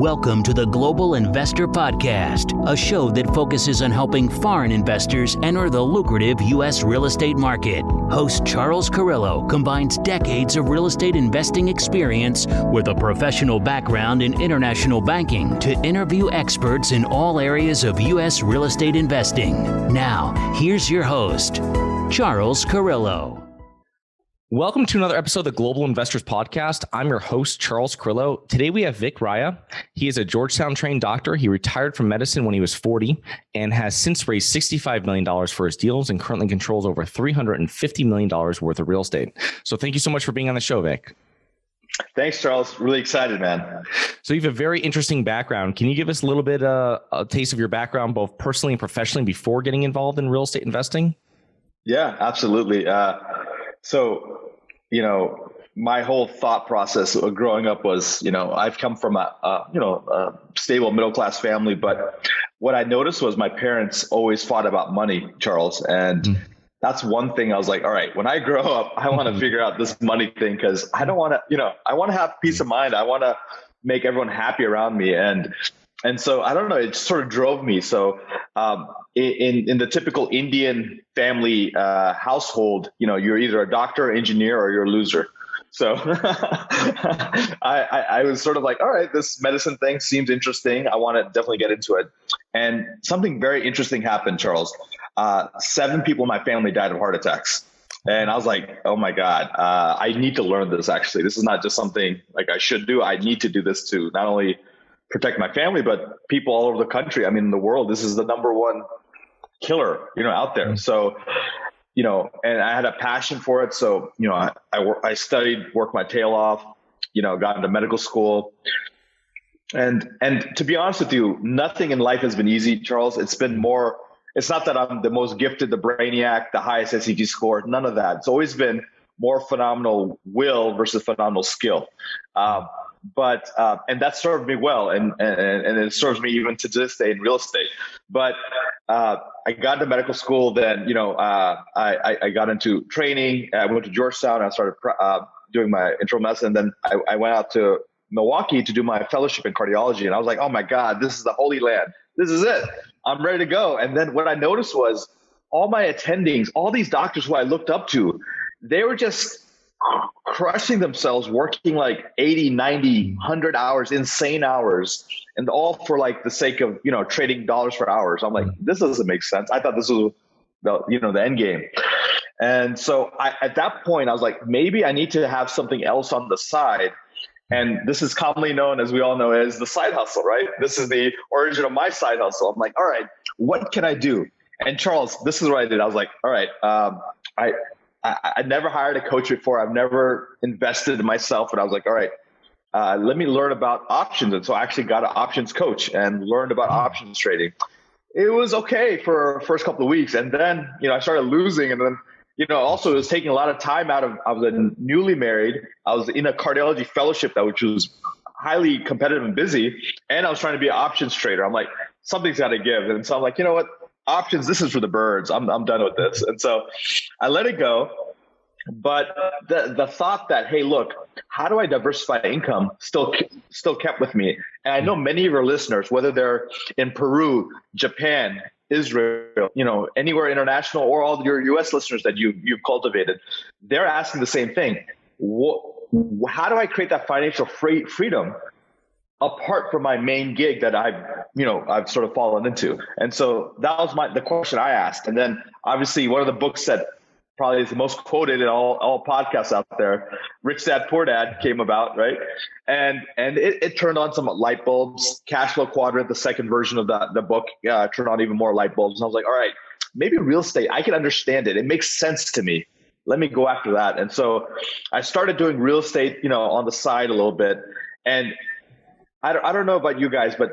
Welcome to the Global Investor Podcast, a show that focuses on helping foreign investors enter the lucrative U.S. real estate market. Host Charles Carillo combines decades of real estate investing experience with a professional background in international banking to interview experts in all areas of U.S. real estate investing. Now, here's your host, Charles Carillo. Welcome to another episode of the Global Investors Podcast. I'm your host, Charles Carillo. Today we have Vikram Raya. He is a Georgetown trained doctor. He retired from medicine when he was 40 and has since raised $65 million for his deals and currently controls over $350 million worth of real estate. So thank you so much for being on the show, Vik. Thanks, Charles. Really excited, man. So you have a very interesting background. Can you give us a little bit a taste of your background, both personally and professionally, before getting involved in real estate investing? Yeah, absolutely. My whole thought process growing up was, I've come from a stable middle-class family, but what I noticed was my parents always fought about money, Charles. And that's one thing I was like, all right, when I grow up, I want to figure out this money thing because I don't want to, I want to have peace of mind. I want to make everyone happy around me. And so I don't know, it sort of drove me. So in the typical Indian family household, you're either a doctor, engineer, or you're a loser. So I was sort of like, all right, this medicine thing seems interesting. I want to definitely get into it. And something very interesting happened, Charles. 7 people in my family died of heart attacks. And I was like, oh my God, I need to learn this actually. This is not just something like I should do. I need to do this to not only protect my family, but people all over the country. I mean, in the world, this is the number one killer, out there. So, and I had a passion for it. So, I studied, worked my tail off, got into medical school. And to be honest with you, nothing in life has been easy, Charles. It's not that I'm the most gifted, the brainiac, the highest SAT score, none of that. It's always been more phenomenal will versus phenomenal skill. But that served me well, and it serves me even to this day in real estate. But I got into medical school. Then I got into training. I went to Georgetown. I started doing my internal medicine. Then I went out to Milwaukee to do my fellowship in cardiology. And I was like, oh my God, this is the Holy Land. This is it. I'm ready to go. And then what I noticed was all my attendings, all these doctors who I looked up to, they were just crushing themselves, working like 80, 90, 100 hours, insane hours, and all for like the sake of, trading dollars for hours. I'm like, this doesn't make sense. I thought this was the end game. And so at that point, I was like, maybe I need to have something else on the side. And this is commonly known, as we all know, as the side hustle, right? This is the origin of my side hustle. I'm like, all right, what can I do? And Charles, this is what I did. I was like, all right, I never hired a coach before. I've never invested in myself. And I was like, all right, let me learn about options. And so I actually got an options coach and learned about options trading. It was okay for the first couple of weeks. And then, I started losing. And then, also it was taking a lot of time out of, I was newly married. I was in a cardiology fellowship which was highly competitive and busy. And I was trying to be an options trader. I'm like, something's got to give. And so I'm like, you know what? Options, this is for the birds. I'm done with this. And so I let it go. But the thought that, hey, look, how do I diversify income still kept with me. And I know many of your listeners, whether they're in Peru, Japan, Israel, anywhere international, or all your US listeners that you've cultivated, they're asking the same thing. How do I create that financial freedom apart from my main gig that I've sort of fallen into? And so that was the question I asked. And then obviously one of the books that probably is the most quoted in all podcasts out there, Rich Dad, Poor Dad, came about, right? And it turned on some light bulbs. Cash Flow Quadrant, the second version of the book, turned on even more light bulbs. And I was like, all right, maybe real estate, I can understand it. It makes sense to me. Let me go after that. And so I started doing real estate, on the side a little bit. And I don't know about you guys, but,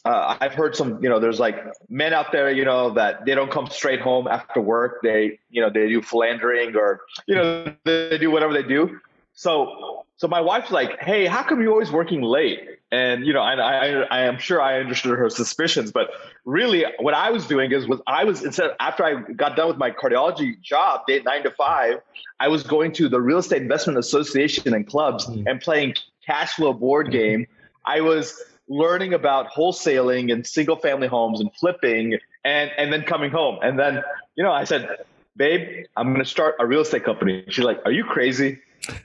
I've heard some, there's like men out there, that they don't come straight home after work. They do philandering or, they do whatever they do. So my wife's like, hey, how come you're always working late? And, I am sure I understood her suspicions, but really what I was doing after I got done with my cardiology job, 9 to 5, I was going to the Real Estate Investment Association and clubs and playing cash flow board game. I was learning about wholesaling and single family homes and flipping and then coming home. And then, I said, babe, I'm going to start a real estate company. She's like, are you crazy?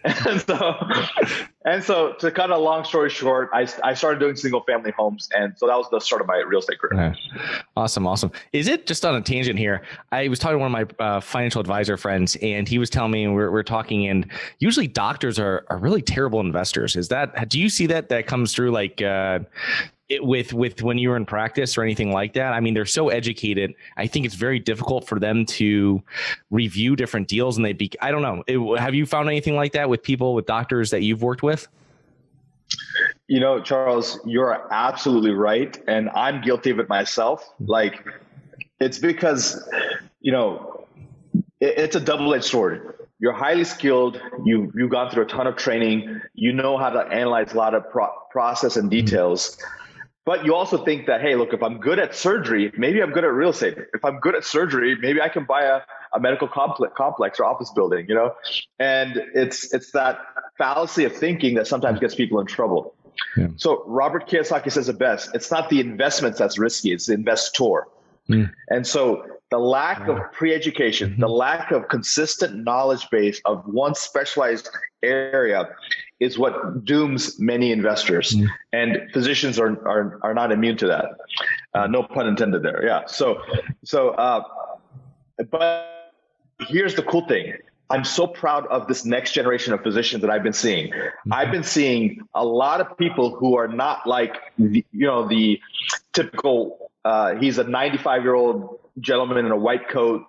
And so to cut a long story short, I started doing single family homes. And so that was the start of my real estate career. Awesome. Is it, just on a tangent here, I was talking to one of my financial advisor friends, and he was telling me, and we're talking, and usually doctors are really terrible investors. Do you see that comes through with when you were in practice or anything like that? I mean, they're so educated. I think it's very difficult for them to review different deals, and I don't know. Have you found anything like that with doctors that you've worked with? Charles, you're absolutely right. And I'm guilty of it myself. Like, it's because, it's a double-edged sword. You're highly skilled. You've gone through a ton of training. You know how to analyze a lot of process and details. But you also think that, hey, look, if I'm good at surgery, maybe I'm good at real estate. If I'm good at surgery, maybe I can buy a medical complex or office building, And it's that fallacy of thinking that sometimes gets people in trouble. Yeah. So Robert Kiyosaki says it best. It's not the investments that's risky, it's the investor. And so the lack of pre-education, the lack of consistent knowledge base of one specialized area is what dooms many investors. And physicians are not immune to that. No pun intended there. Yeah. But here's the cool thing. I'm so proud of this next generation of physicians that I've been seeing. I've been seeing a lot of people who are not like, the typical, he's a 95-year-old gentleman in a white coat,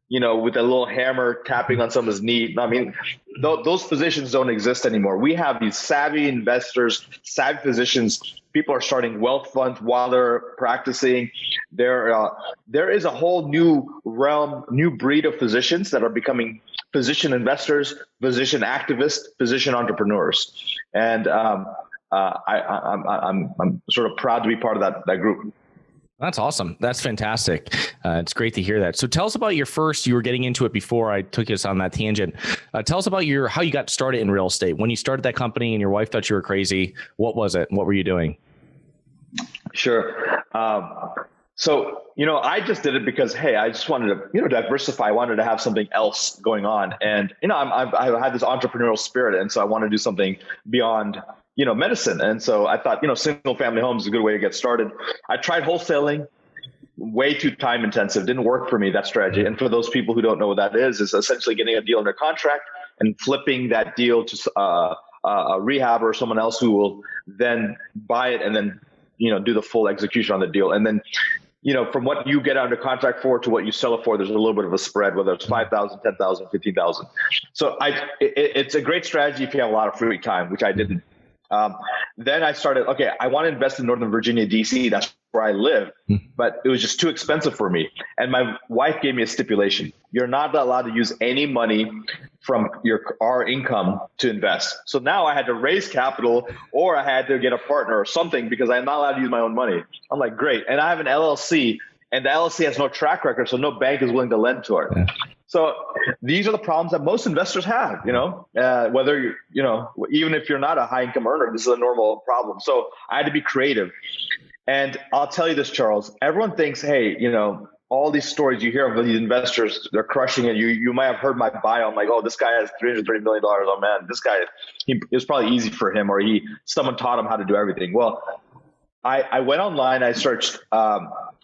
with a little hammer tapping on someone's knee. I mean, those physicians don't exist anymore. We have these savvy investors, savvy physicians. People are starting wealth funds while they're practicing. There is a whole new realm, new breed of physicians that are becoming physician investors, physician activists, physician entrepreneurs. And I'm sort of proud to be part of that group. That's awesome. That's fantastic. It's great to hear that. So tell us about you were getting into it before I took us on that tangent. Tell us about how you got started in real estate. When you started that company and your wife thought you were crazy, what was it? What were you doing? Sure. So, I just did it because, hey, I just wanted to, diversify. I wanted to have something else going on. And, I've had this entrepreneurial spirit. And so I want to do something beyond, medicine. And so I thought, single family homes is a good way to get started. I tried wholesaling, way too time intensive, didn't work for me, that strategy. And for those people who don't know what that is essentially getting a deal under contract and flipping that deal to a rehab or someone else who will then buy it and then, do the full execution on the deal. And then, from what you get under contract for to what you sell it for, there's a little bit of a spread, whether it's 5,000, 10,000, 15,000. So it's a great strategy if you have a lot of free time, which I didn't. Then I started, I want to invest in Northern Virginia, DC. That's where I live, but it was just too expensive for me. And my wife gave me a stipulation. You're not allowed to use any money from our income to invest. So now I had to raise capital or I had to get a partner or something because I'm not allowed to use my own money. I'm like, great. And I have an LLC and the LLC has no track record. So no bank is willing to lend to it. Yeah. So these are the problems that most investors have, whether even if you're not a high income earner, this is a normal problem. So I had to be creative. And I'll tell you this, Charles, everyone thinks, hey, all these stories you hear of these investors, they're crushing it. You might have heard my bio. I'm like, oh, this guy has $330 million. Oh man, this guy, it was probably easy for him or someone taught him how to do everything. Well, I went online, I searched,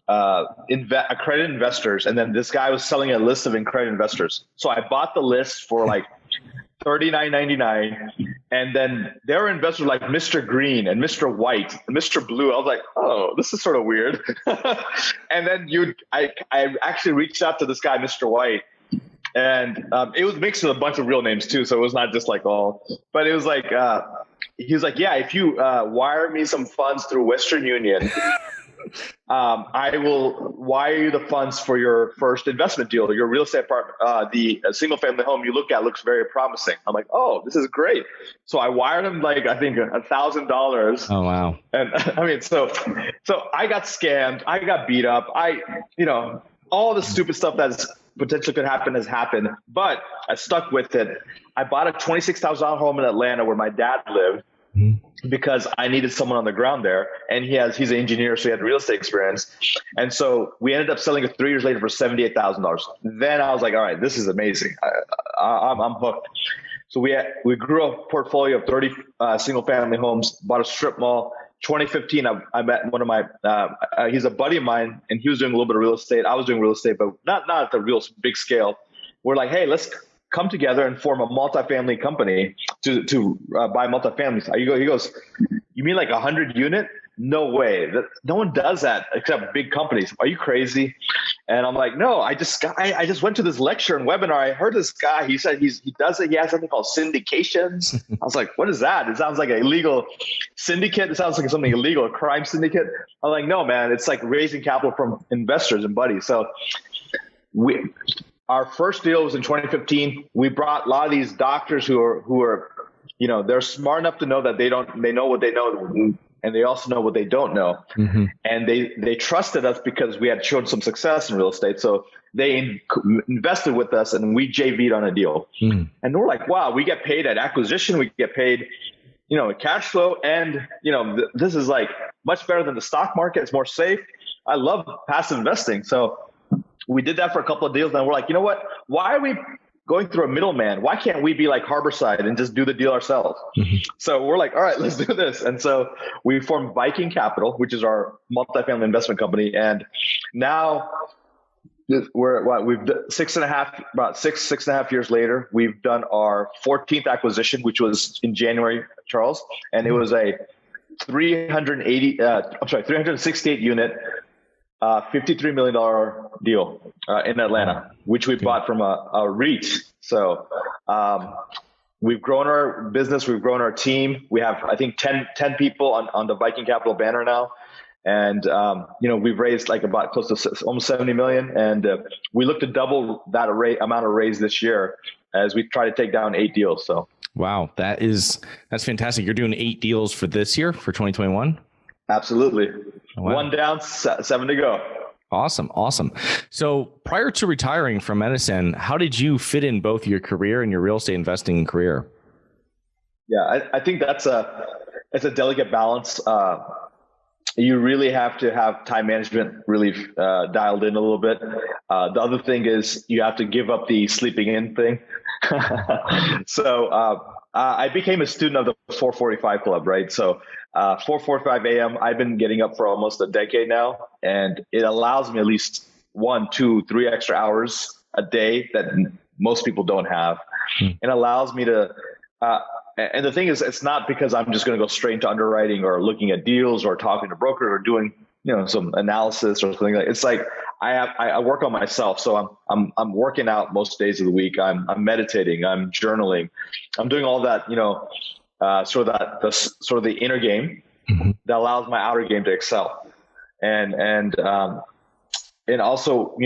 accredited investors, and then this guy was selling a list of accredited investors. So I bought the list for like $39.99, and then there were investors like Mr. Green and Mr. White and Mr. Blue. I was like, oh, this is sort of weird. And then I actually reached out to this guy, Mr. White, and it was mixed with a bunch of real names too, so it was not just like all. But it was like he was like, yeah, if you wire me some funds through Western Union. I will wire you the funds for your first investment deal, your real estate apartment, the single family home you look at looks very promising. I'm like, oh, this is great. So I wired him like, I think $1,000. Oh, wow. And I mean, so I got scammed. I got beat up. All the stupid stuff that's potentially could happen has happened, but I stuck with it. I bought a $26,000 home in Atlanta where my dad lived. because I needed someone on the ground there, and he's an engineer, so he had real estate experience. And so we ended up selling it 3 years later for $78,000. Then I was like, all right, this is amazing. I'm hooked. So we grew a portfolio of 30 single family homes, bought a strip mall. 2015, I met one of my, he's a buddy of mine, and he was doing a little bit of real estate. I was doing real estate, but not at the real big scale. We're like, hey, let's come together and form a multifamily company to buy multifamilies. He goes, you mean like 100 unit? No way. No one does that except big companies. Are you crazy? And I'm like, no, I just went to this lecture and webinar. I heard this guy. He said he does it. He has something called syndications. I was like, what is that? It sounds like an illegal syndicate. It sounds like something illegal, a crime syndicate. I'm like, no, man, it's like raising capital from investors and buddies. So our first deal was in 2015. We brought a lot of these doctors who are, they're smart enough to know that they know what they know, and they also know what they don't know. Mm-hmm. And they trusted us because we had shown some success in real estate. So they invested with us, and we JV'd on a deal. Mm. And we're like, wow, we get paid at acquisition. We get paid, cash flow. And, this is like much better than the stock market. It's more safe. I love passive investing. So we did that for a couple of deals. And we're like, you know what? Why are we going through a middleman? Why can't we be like Harborside and just do the deal ourselves? Mm-hmm. So we're like, all right, let's do this. And so we formed Viking Capital, which is our multifamily investment company. And now we've done about six and a half years later, we've done our 14th acquisition, which was in January, Charles. And it was a 368 unit, $53 million deal in Atlanta, which we bought from a REIT. So we've grown our business. We've grown our team. We have, I think, 10 people on the Viking Capital banner now. And, we've raised like about close to almost 70 million. And we look to double that amount of raise this year as we try to take down 8 deals. So, wow, that's fantastic. You're doing 8 deals for this year, for 2021? Absolutely. Wow. 1 down, 7 to go. Awesome. So prior to retiring from medicine, how did you fit in both your career and your real estate investing career? Yeah, I think it's a delicate balance. You really have to have time management really dialed in a little bit. The other thing is you have to give up the sleeping in thing. So I became a student of the 445 Club, right? So 4:45 a.m. I've been getting up for almost a decade now, and it allows me at least 1, 2, 3 extra hours a day that most people don't have. It allows me to, and the thing is, it's not because I'm just going to go straight into underwriting or looking at deals or talking to brokers or doing, some analysis or something like that. It's like I work on myself. So I'm working out most days of the week. I'm meditating. I'm journaling. I'm doing all that, sort of the inner game that allows my outer game to excel. And also,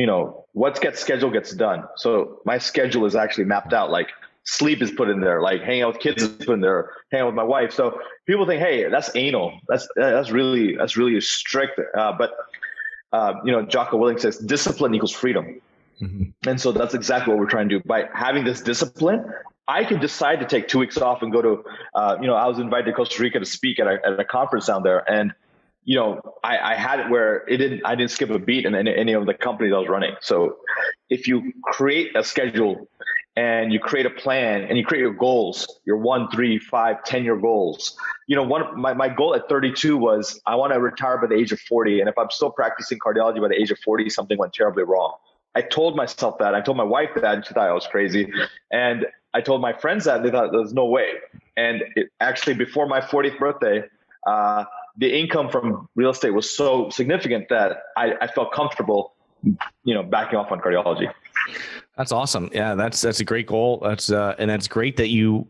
what gets scheduled gets done. So my schedule is actually mapped out. Like sleep is put in there, like hanging out with kids is put in there, hanging out with my wife. So people think, hey, that's anal. That's really strict. But Jocko Willink says discipline equals freedom. Mm-hmm. And so that's exactly what we're trying to do. By having this discipline, I could decide to take 2 weeks off and go to, I was invited to Costa Rica to speak at a conference down there. And, I had it where I didn't skip a beat in any of the companies I was running. So if you create a schedule and you create a plan and you create your goals, your 1, 3, 5, 10-year goals. My goal at 32 was I want to retire by the age of 40. And if I'm still practicing cardiology by the age of 40, something went terribly wrong. I told myself that. I told my wife that, and she thought I was crazy. And I told my friends that, and they thought there's no way. And actually, before my 40th birthday, the income from real estate was so significant that I felt comfortable, backing off on cardiology. That's awesome. Yeah, that's a great goal. And that's great that you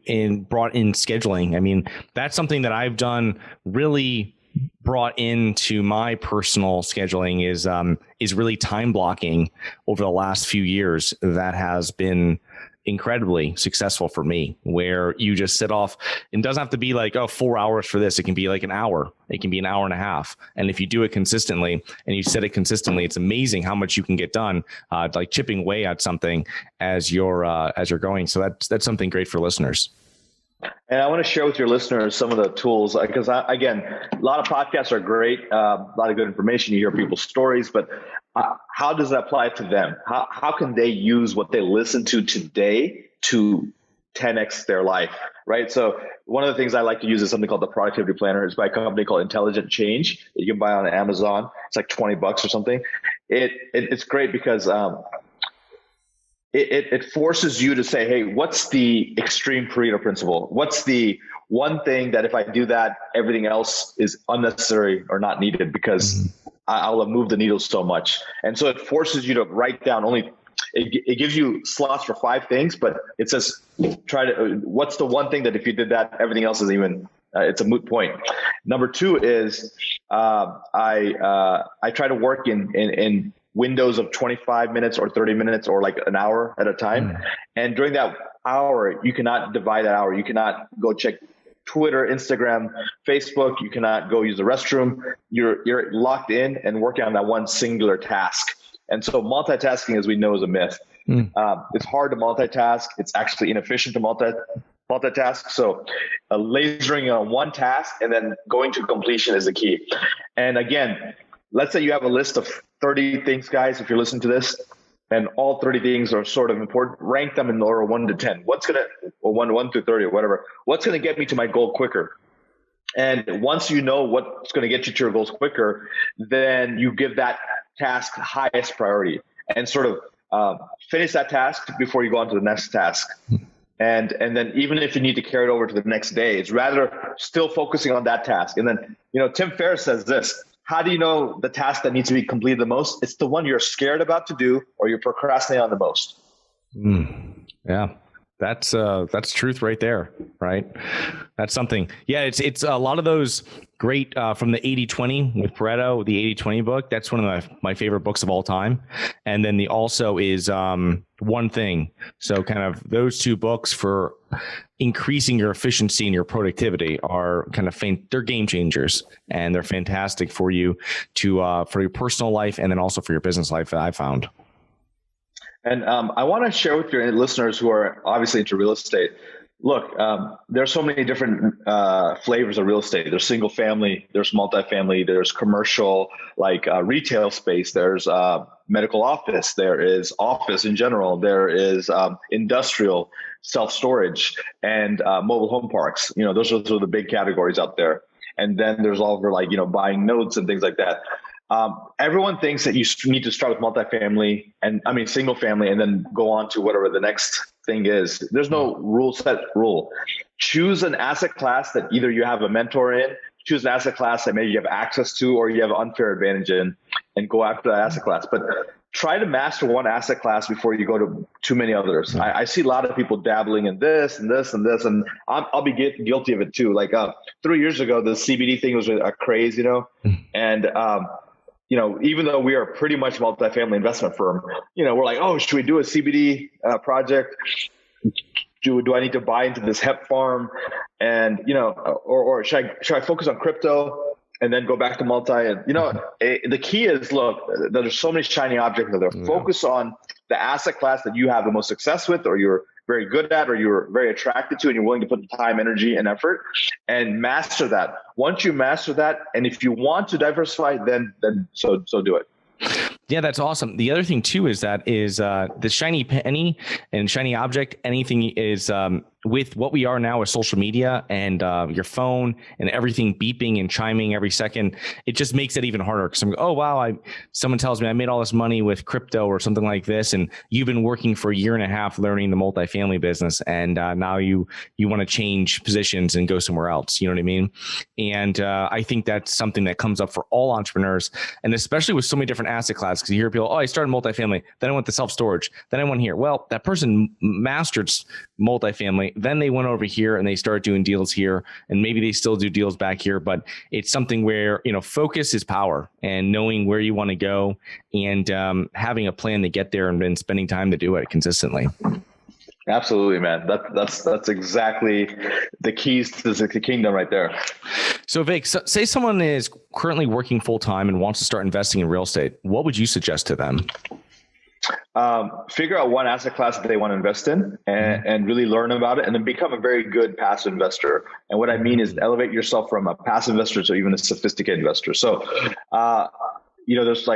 brought in scheduling. I mean, that's something that I've done really brought into my personal scheduling is really time blocking over the last few years. That has been incredibly successful for me, where you just sit off. It doesn't have to be like, 4 hours for this. It can be like an hour. It can be an hour and a half. And if you do it consistently and you set it consistently, it's amazing how much you can get done, like chipping away at something as you're going. So that's something great for listeners. And I want to share with your listeners some of the tools because, again, a lot of podcasts are great, a lot of good information. You hear people's stories, but how does that apply to them? How can they use what they listen to today to 10x their life, right? So one of the things I like to use is something called the Productivity Planner. It's by a company called Intelligent Change that you can buy on Amazon. It's like $20 or something. It's great because it forces you to say, hey, what's the extreme Pareto principle? What's the one thing that if I do that, everything else is unnecessary or not needed because I'll have moved the needle so much. And so it forces you to write down it gives you slots for 5 things, but it says, what's the one thing that if you did that, everything else is it's a moot point. Number 2 is I try to work in windows of 25 minutes or 30 minutes or like an hour at a time. And during that hour, you cannot divide that hour. You cannot go check Twitter, Instagram, Facebook. You cannot go use the restroom. You're locked in and working on that one singular task. And so multitasking, as we know, is a myth. It's hard to multitask. It's actually inefficient to multitask. So lasering on one task and then going to completion is the key. And again, let's say you have a list of 30 things, guys, if you're listening to this, and all 30 things are sort of important, rank them in order 1 to 10. Or 1 to 30 or whatever. What's going to get me to my goal quicker? And once you know what's going to get you to your goals quicker, then you give that task highest priority and sort of finish that task before you go on to the next task. And then even if you need to carry it over to the next day, it's rather still focusing on that task. And then, Tim Ferriss says this: how do you know the task that needs to be completed the most? It's the one you're scared about to do or you're procrastinating on the most. Yeah. That's truth right there, right? That's something. Yeah, it's a lot of those great from the 80-20 with Pareto, the 80-20 book. That's one of my favorite books of all time. And then the also is One Thing. So kind of those 2 books for increasing your efficiency and your productivity are kind of they're game changers, and they're fantastic for you for your personal life and then also for your business life that I found. And I want to share with your listeners who are obviously into real estate. Look, there's so many different flavors of real estate. There's single family, there's multifamily, there's commercial, like retail space, there's medical office, there is office in general, there is industrial, self-storage, and mobile home parks. Those are the big categories out there. And then there's all over buying notes and things like that. Everyone thinks that you need to start with multifamily single family and then go on to whatever the next thing is. There's no set rule. Choose an asset class that either you have a mentor in, choose an asset class that maybe you have access to or you have an unfair advantage in, and go after that asset class. But try to master one asset class before you go to too many others. I see a lot of people dabbling in this and this and this, and I'll be guilty of it too. Like 3 years ago, the CBD thing was a craze, and even though we are pretty much a multifamily investment firm, we're like, oh, should we do a CBD project? Do I need to buy into this hemp farm? And, or should I focus on crypto and then go back to multi? And, the key is, look, there's so many shiny objects out there. Yeah. Focus on the asset class that you have the most success with, or you're very good at, or you're very attracted to, and you're willing to put the time, energy, and effort, and master that. Once you master that, and if you want to diversify, then so do it. Yeah, that's awesome. The other thing too is the shiny penny and shiny object. Anything is with what we are now with social media and your phone and everything beeping and chiming every second. It just makes it even harder. Because someone tells me I made all this money with crypto or something like this, and you've been working for a year and a half learning the multifamily business, and now you want to change positions and go somewhere else. You know what I mean? And I think that's something that comes up for all entrepreneurs, and especially with so many different asset classes. Because you hear people, I started multifamily, then I went to self-storage, then I went here. Well, that person mastered multifamily, then they went over here and they started doing deals here, and maybe they still do deals back here. But it's something where, focus is power, and knowing where you want to go and having a plan to get there and then spending time to do it consistently. Absolutely, man. That's exactly the keys to the kingdom right there. So Vic, say someone is currently working full time and wants to start investing in real estate. What would you suggest to them? figure out one asset class that they want to invest in and really learn about it, and then become a very good passive investor. And what I mean is elevate yourself from a passive investor to even a sophisticated investor. So, there's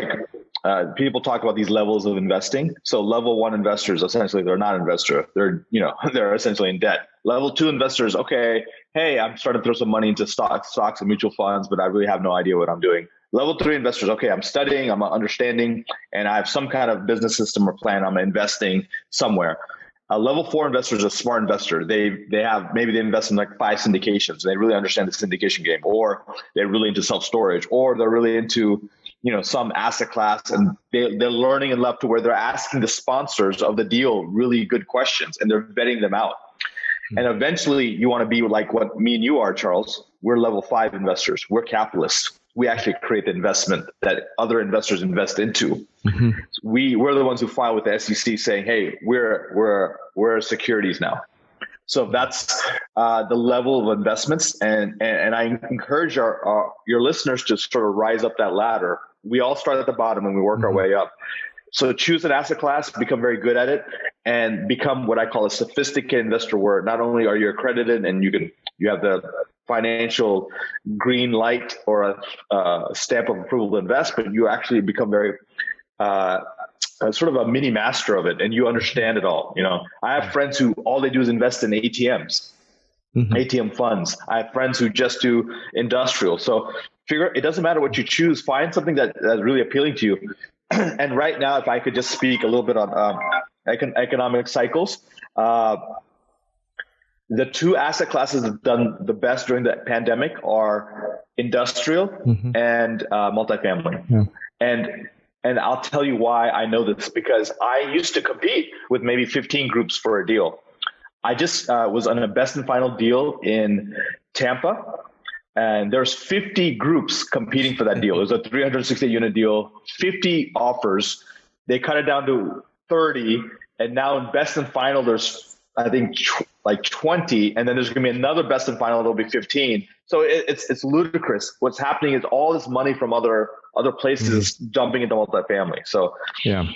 people talk about these levels of investing. So level 1 investors, essentially, they're not an investor. They're, they're essentially in debt. Level 2 investors, okay, hey, I'm starting to throw some money into stocks and mutual funds, but I really have no idea what I'm doing. Level 3 investors, okay, I'm studying, I'm understanding, and I have some kind of business system or plan. I'm investing somewhere. Level 4 investors is a smart investor. They invest in like 5 syndications. They really understand the syndication game, or they're really into self-storage, or they're really into some asset class, and they're learning enough to where they're asking the sponsors of the deal really good questions, and they're vetting them out. And eventually you want to be like what me and you are, Charles. We're level 5 investors. We're capitalists. We actually create the investment that other investors invest into. Mm-hmm. We're the ones who file with the SEC saying, hey, we're securities now. So that's the level of investments. And I encourage your listeners to sort of rise up that ladder. We all start at the bottom and we work our way up. So choose an asset class, become very good at it, and become what I call a sophisticated investor, where not only are you accredited and you have the financial green light or a stamp of approval to invest, but you actually become very sort of a mini master of it, and you understand it all. I have friends who all they do is invest in ATMs, ATM funds. I have friends who just do industrial. So it doesn't matter what you choose. Find something that's really appealing to you. And right now, if I could just speak a little bit on economic cycles, the 2 asset classes that have done the best during the pandemic are industrial and multifamily. Yeah. And I'll tell you why I know this, because I used to compete with maybe 15 groups for a deal. I just was on a best and final deal in Tampa, and there's 50 groups competing for that deal. It was a 360 unit deal, 50 offers. They cut it down to 30, and now in best and final, there's I think like 20, and then there's going to be another best and final. There'll be 15. So it's ludicrous. What's happening is all this money from other places dumping into multifamily. So yeah,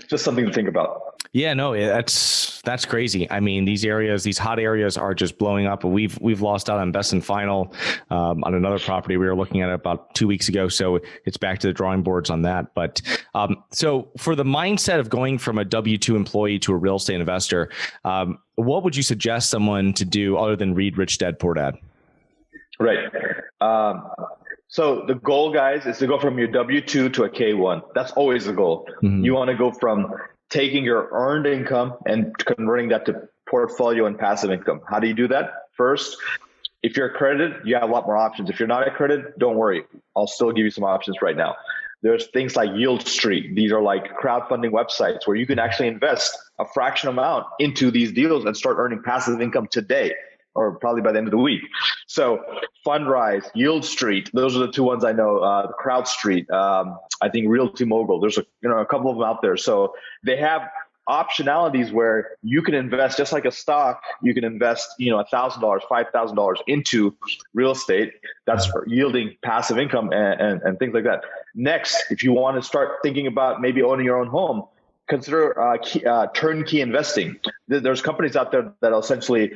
just something to think about. Yeah, no, that's crazy. I mean, these hot areas are just blowing up. We've lost out on best and final on another property we were looking at about 2 weeks ago. So it's back to the drawing boards on that. But so for the mindset of going from a W-2 employee to a real estate investor, what would you suggest someone to do other than read Rich Dad Poor Dad? Right. So the goal, guys, is to go from your W-2 to a K-1. That's always the goal. Mm-hmm. You want to go from taking your earned income and converting that to portfolio and passive income. How do you do that? First, if you're accredited, you have a lot more options. If you're not accredited, don't worry. I'll still give you some options right now. There's things like Yield Street. These are like crowdfunding websites where you can actually invest a fraction amount into these deals and start earning passive income today, or probably by the end of the week. So Fundrise, Yield Street, those are the 2 ones I know. Crowd Street, I think Realty Mogul. There's a couple of them out there. So they have optionalities where you can invest just like a stock. You can invest, $1,000, $5,000 into real estate. That's yielding passive income and things like that. Next, if you want to start thinking about maybe owning your own home, consider turnkey investing. There's companies out there that essentially,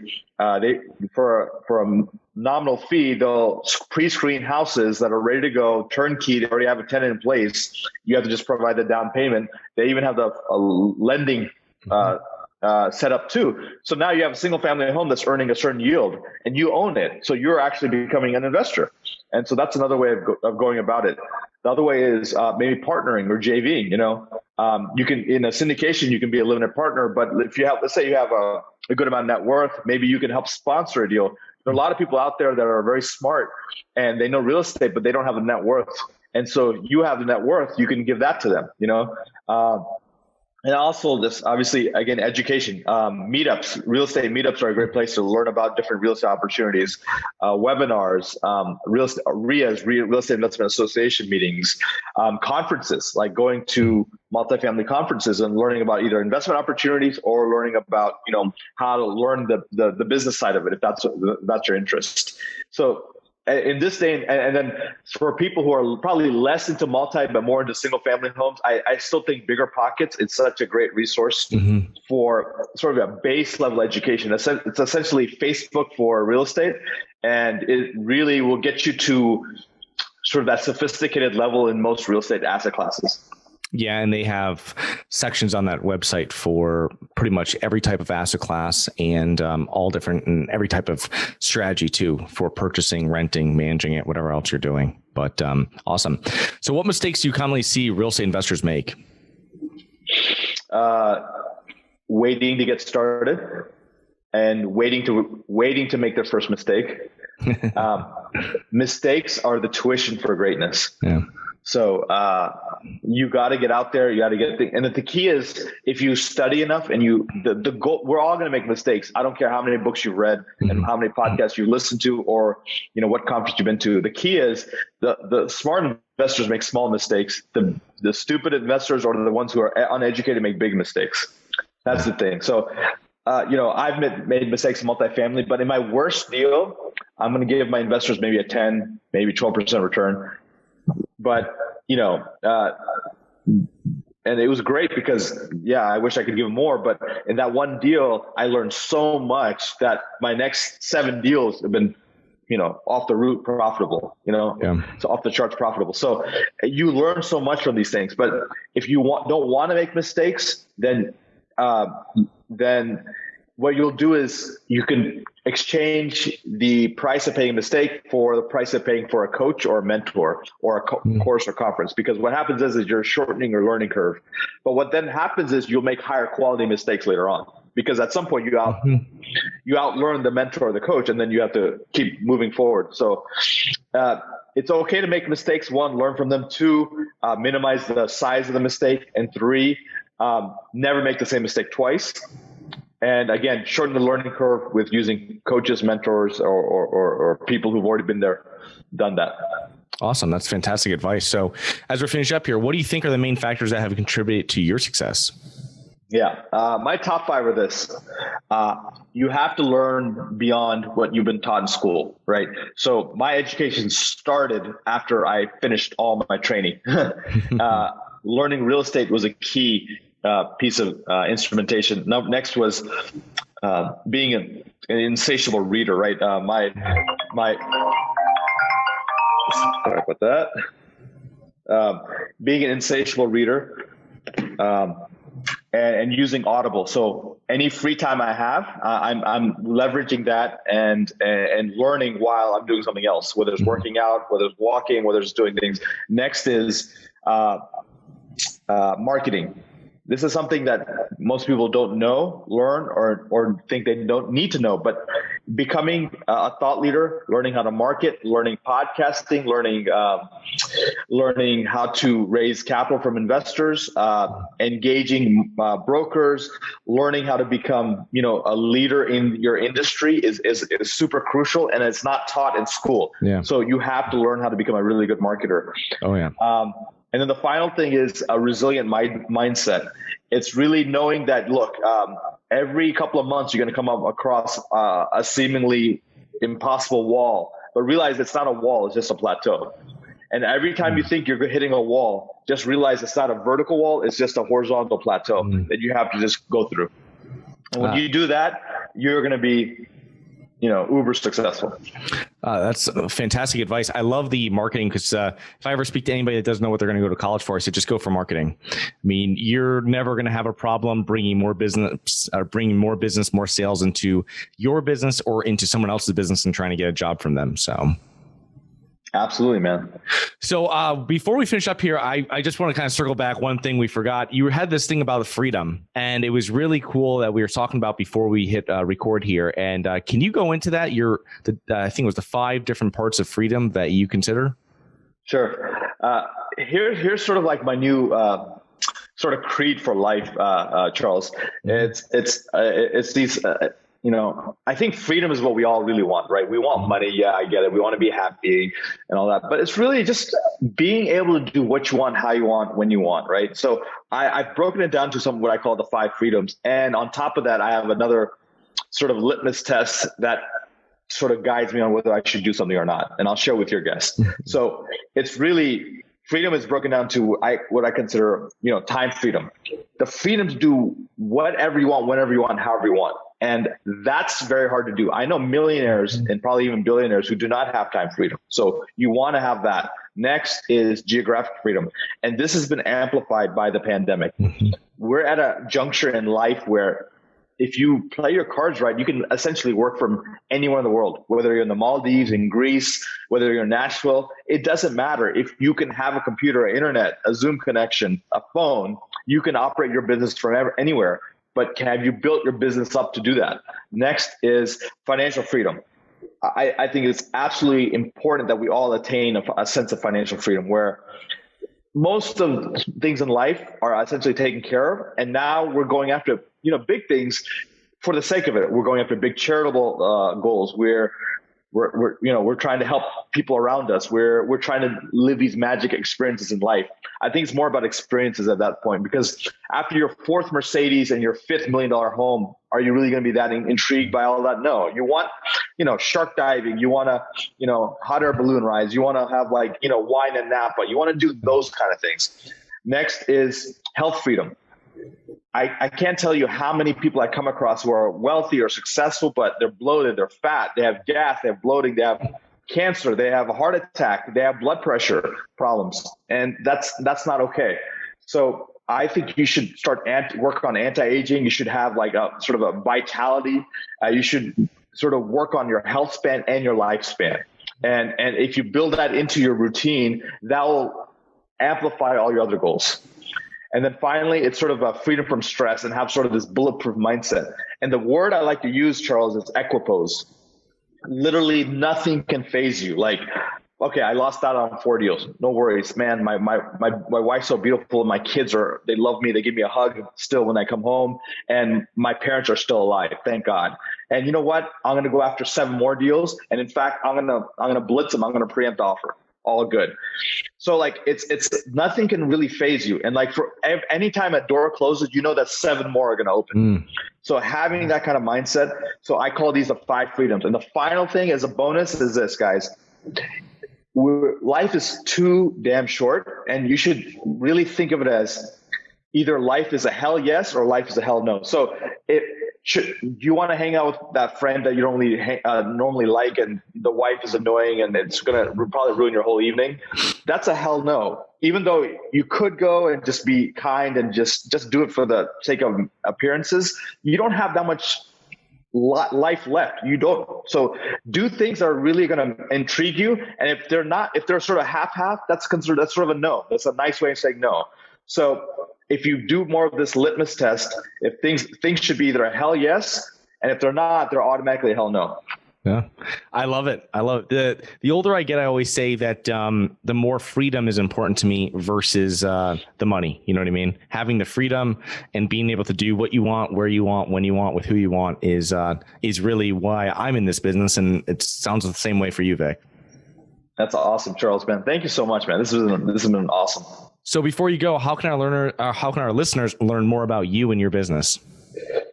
for a nominal fee, they'll pre-screen houses that are ready to go, turnkey. They already have a tenant in place. You have to just provide the down payment. They even have the lending set up too. So now you have a single family home that's earning a certain yield, and you own it. So you're actually becoming an investor. And so that's another way of going about it. The other way is maybe partnering or JVing. You can, in a syndication, you can be a limited partner, but if you have, let's say you have a good amount of net worth, maybe you can help sponsor a deal. There are a lot of people out there that are very smart and they know real estate, but they don't have the net worth. And so you have the net worth, you can give that to them, And also this, obviously, again, education, meetups, real estate meetups are a great place to learn about different real estate opportunities, webinars, real estate investment association meetings, conferences, like going to multifamily conferences and learning about either investment opportunities or learning about, how to learn the business side of it, if that's your interest. So in this day, and then for people who are probably less into multi but more into single family homes, I still think Bigger Pockets is such a great resource for sort of a base level education. It's essentially Facebook for real estate, and it really will get you to sort of that sophisticated level in most real estate asset classes. Yeah, and they have sections on that website for pretty much every type of asset class and all different and every type of strategy too for purchasing, renting, managing it, whatever else you're doing. But awesome. So what mistakes do you commonly see real estate investors make? Waiting to get started and waiting to make their first mistake. Mistakes are the tuition for greatness. Yeah. So you got to get out there. You got to get and the key is if you study enough and the goal. We're all going to make mistakes. I don't care how many books you've read and how many podcasts you've listened to, or what conference you've been to. The key is the smart investors make small mistakes. The stupid investors or the ones who are uneducated make big mistakes. That's the thing. So I've made mistakes in multifamily, but in my worst deal, I'm going to give my investors maybe a 10, maybe 12% return. But, and it was great because, I wish I could give them more. But in that one deal, I learned so much that my next 7 deals have been, off the root profitable, so off the charts profitable. So you learn so much from these things. But if you don't want to make mistakes, then what you'll do is you can exchange the price of paying a mistake for the price of paying for a coach or a mentor or a course or conference. Because what happens is you're shortening your learning curve. But what then happens is you'll make higher quality mistakes later on. Because at some point you outlearn the mentor or the coach, and then you have to keep moving forward. So it's okay to make mistakes. 1, learn from them. 2, minimize the size of the mistake. And 3, never make the same mistake twice. And again, shorten the learning curve with using coaches, mentors, or people who've already been there, done that. Awesome. That's fantastic advice. So as we're finishing up here, what do you think are the main factors that have contributed to your success? Yeah. My top 5 are this. You have to learn beyond what you've been taught in school, right? So my education started after I finished all my training. Learning real estate was a key piece of instrumentation. Next was being an insatiable reader, right? Sorry about that. Being an insatiable reader and using Audible. So any free time I have, I'm leveraging that and learning while I'm doing something else, whether it's working out, whether it's walking, whether it's doing things. Next is marketing. This is something that most people don't know, learn, or think they don't need to know. But becoming a thought leader, learning how to market, learning podcasting, learning how to raise capital from investors, engaging brokers, learning how to become a leader in your industry is super crucial, and it's not taught in school. Yeah. So you have to learn how to become a really good marketer. Oh yeah. And then the final thing is a resilient mindset. It's really knowing that, look, every couple of months, you're going to come up across a seemingly impossible wall, but realize it's not a wall, it's just a plateau. And every time you think you're hitting a wall, just realize it's not a vertical wall, it's just a horizontal plateau that you have to just go through. And when you do that, you're going to be uber successful. That's fantastic advice. I love the marketing because if I ever speak to anybody that doesn't know what they're going to go to college for, I said, just go for marketing. I mean, you're never going to have a problem bringing more business, more sales into your business or into someone else's business and trying to get a job from them. So. Absolutely, man. So before we finish up here, I just want to kind of circle back. One thing we forgot, you had this thing about the freedom, and it was really cool that we were talking about before we hit record here. And can you go into that? I think it was the 5 different parts of freedom that you consider. Sure. Here's sort of like my new sort of creed for life, Charles. It's these. I think freedom is what we all really want, right? We want money. Yeah, I get it. We want to be happy and all that. But it's really just being able to do what you want, how you want, when you want, right? So I've broken it down to what I call the 5 freedoms. And on top of that, I have another sort of litmus test that sort of guides me on whether I should do something or not. And I'll share with your guest. So it's really, freedom is broken down to what I consider, time freedom. The freedom to do whatever you want, whenever you want, however you want. And that's very hard to do. I know millionaires and probably even billionaires who do not have time freedom. So you want to have that. Next is geographic freedom. And this has been amplified by the pandemic. We're at a juncture in life where if you play your cards right, you can essentially work from anywhere in the world, whether you're in the Maldives, in Greece, whether you're in Nashville, it doesn't matter. If you can have a computer, internet, a Zoom connection, a phone, you can operate your business from anywhere. But have you built your business up to do that? Next is financial freedom. I think it's absolutely important that we all attain a sense of financial freedom where most of things in life are essentially taken care of. And now we're going after, big things for the sake of it. We're going after big charitable goals where we're trying to help people around us. We're trying to live these magic experiences in life. I think it's more about experiences at that point, because after your fourth Mercedes and your $5 million home, are you really going to be that intrigued by all that? No, you want, shark diving. You want to, hot air balloon rides. You want to have wine and Napa. You want to do those kind of things. Next is health freedom. I can't tell you how many people I come across who are wealthy or successful, but they're bloated, they're fat, they have gas, they have bloating, they have cancer, they have a heart attack, they have blood pressure problems. And that's not okay. So I think you should start work on anti-aging. You should have a sort of a vitality. You should sort of work on your health span and your lifespan. And if you build that into your routine, that will amplify all your other goals. And then finally, it's sort of a freedom from stress and have sort of this bulletproof mindset. And the word I like to use, Charles, is equipoise. Literally nothing can phase you. Okay, I lost out on 4 deals. No worries, man. My wife's so beautiful. My kids they love me. They give me a hug still when I come home. And my parents are still alive. Thank God. And you know what? I'm going to go after 7 more deals. And in fact, I'm going to blitz them. I'm going to preempt offer. All good. So it's nothing can really phase you. And for any time a door closes, that 7 more are going to open. So having that kind of mindset. So I call these the 5 freedoms. And the final thing as a bonus is this, guys. Life is too damn short, and you should really think of it as either life is a hell yes or life is a hell no. So you want to hang out with that friend that you don't really normally like, and the wife is annoying and it's going to probably ruin your whole evening? That's a hell no. Even though you could go and just be kind and just do it for the sake of appearances, you don't have that much life left. You don't. So do things that are really going to intrigue you. And if they're sort of half, that's sort of a no. That's a nice way of saying no. So if you do more of this litmus test, if things should be either a hell yes, and if they're not, they're automatically a hell no. Yeah, I love it. The older I get, I always say that the more freedom is important to me versus the money. You know what I mean? Having the freedom and being able to do what you want, where you want, when you want, with who you want is really why I'm in this business. And it sounds the same way for you, Vic. That's awesome, Charles, man. Thank you so much, man. This has been awesome. So before you go, how can our listeners learn more about you and your business?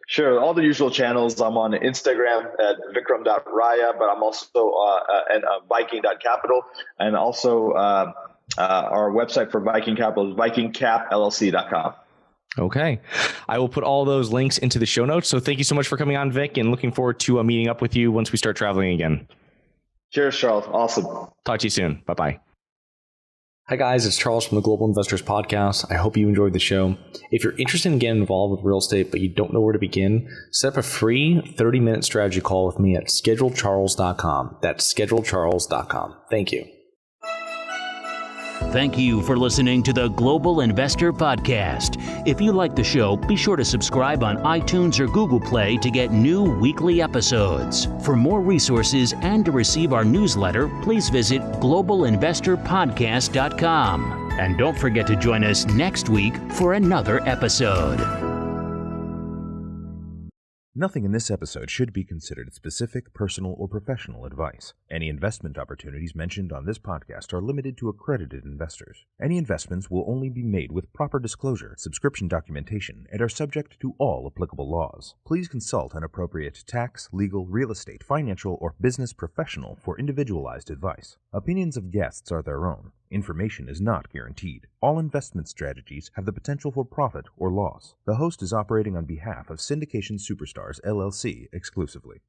Sure. All the usual channels. I'm on Instagram at Vikram.Raya, but I'm also at Viking.Capital. And also our website for Viking Capital is VikingCapLLC.com. Okay. I will put all those links into the show notes. So thank you so much for coming on, Vic, and looking forward to meeting up with you once we start traveling again. Cheers, Charles. Awesome. Talk to you soon. Bye-bye. Hi guys, it's Charles from the Global Investors Podcast. I hope you enjoyed the show. If you're interested in getting involved with real estate, but you don't know where to begin, set up a free 30-minute strategy call with me at schedulecharles.com. That's schedulecharles.com. Thank you. Thank you for listening to the Global Investor Podcast. If you like the show, be sure to subscribe on iTunes or Google Play to get new weekly episodes. For more resources and to receive our newsletter, please visit globalinvestorpodcast.com. And don't forget to join us next week for another episode. Nothing in this episode should be considered specific, personal, or professional advice. Any investment opportunities mentioned on this podcast are limited to accredited investors. Any investments will only be made with proper disclosure, subscription documentation, and are subject to all applicable laws. Please consult an appropriate tax, legal, real estate, financial, or business professional for individualized advice. Opinions of guests are their own. Information is not guaranteed. All investment strategies have the potential for profit or loss. The host is operating on behalf of Syndication Superstars LLC exclusively.